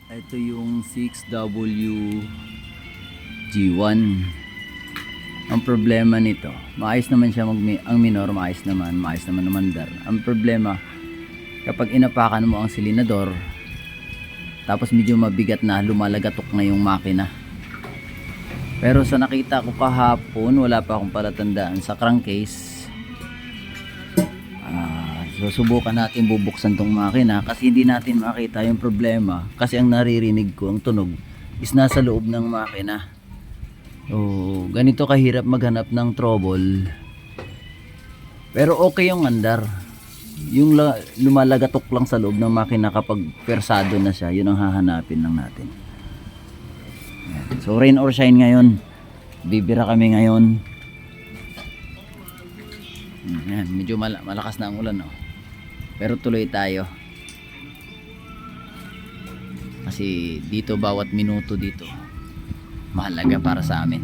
Ito yung 6WG1. Ang problema nito, maayos naman siya ang minor, maayos naman ang mandar. Ang problema, kapag inapakan mo ang silinador, tapos medyo mabigat na, lumalagatok na yung makina. Pero sa nakita ko kahapon, wala pa akong palatandaan sa crankcase. Susubukan natin bubuksan tong makina kasi hindi natin makita yung problema, kasi ang naririnig ko, ang tunog is nasa loob ng makina. So ganito kahirap maghanap ng trouble, pero okay yung andar. Yung lumalagatok lang sa loob ng makina kapag persado na siya, yun ang hahanapin lang natin. Yan. So rain or shine ngayon, bibira kami ngayon. Yan, medyo malakas na ang ulan, no? Pero tuloy tayo kasi dito bawat minuto dito mahalaga para sa amin.